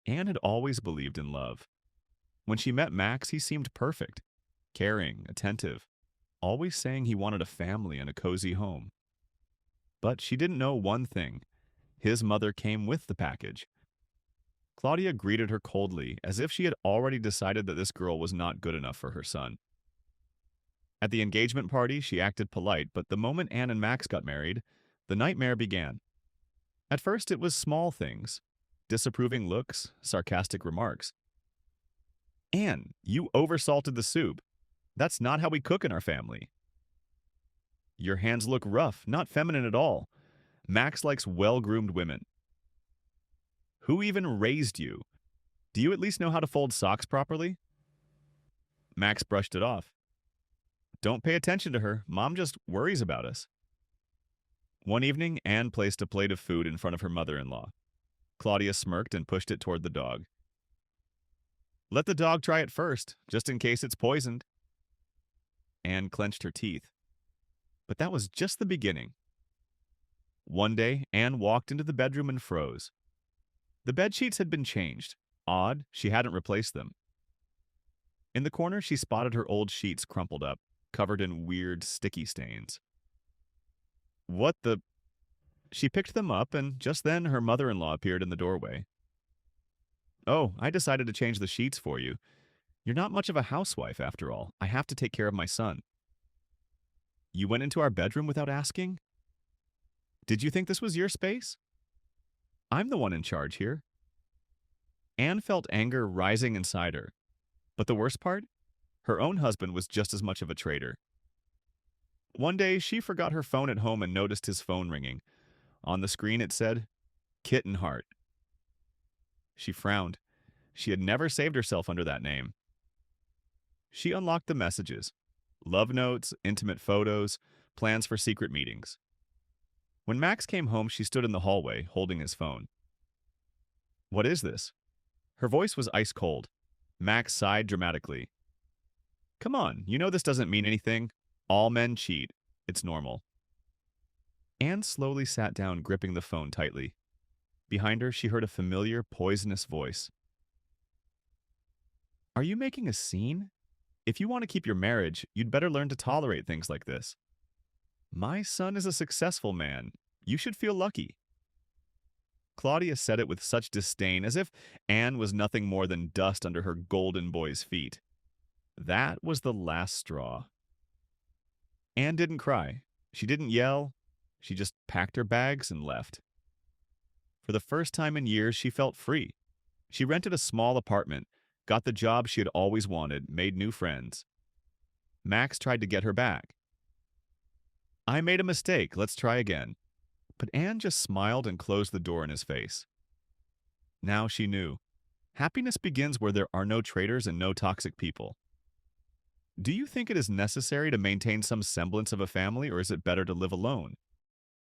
Anne had always believed in love. When she met Max, he seemed perfect, caring, attentive, always saying he wanted a family and a cozy home. But she didn't know one thing. His mother came with the package. Claudia greeted her coldly, as if she had already decided that this girl was not good enough for her son. At the engagement party, she acted polite, but the moment Anne and Max got married, the nightmare began. At first, it was small things: disapproving looks, sarcastic remarks. Anne, you oversalted the soup. That's not how we cook in our family. Your hands look rough, not feminine at all. Max likes well-groomed women. Who even raised you? Do you at least know how to fold socks properly? Max brushed it off. Don't pay attention to her. Mom just worries about us. One evening, Anne placed a plate of food in front of her mother-in-law. Claudia smirked and pushed it toward the dog. Let the dog try it first, just in case it's poisoned. Anne clenched her teeth. But that was just the beginning. One day, Anne walked into the bedroom and froze. The bedsheets had been changed. Odd, she hadn't replaced them. In the corner, she spotted her old sheets crumpled up, covered in weird, sticky stains. What the... She picked them up, and just then her mother-in-law appeared in the doorway. Oh, I decided to change the sheets for you. You're not much of a housewife, after all. I have to take care of my son. You went into our bedroom without asking? Did you think this was your space? I'm the one in charge here. Anne felt anger rising inside her. But the worst part? Her own husband was just as much of a traitor. One day, she forgot her phone at home and noticed his phone ringing. On the screen, it said, Kitten Heart. She frowned. She had never saved herself under that name. She unlocked the messages. Love notes, intimate photos, plans for secret meetings. When Max came home, she stood in the hallway, holding his phone. What is this? Her voice was ice cold. Max sighed dramatically. Come on, you know this doesn't mean anything. All men cheat. It's normal. Anne slowly sat down, gripping the phone tightly. Behind her, she heard a familiar, poisonous voice. Are you making a scene? If you want to keep your marriage, you'd better learn to tolerate things like this. My son is a successful man. You should feel lucky. Claudia said it with such disdain, as if Anne was nothing more than dust under her golden boy's feet. That was the last straw. Anne didn't cry. She didn't yell. She just packed her bags and left. For the first time in years, she felt free. She rented a small apartment, got the job she had always wanted, made new friends. Max tried to get her back. I made a mistake. Let's try again. But Anne just smiled and closed the door in his face. Now she knew. Happiness begins where there are no traitors and no toxic people. Do you think it is necessary to maintain some semblance of a family, or is it better to live alone?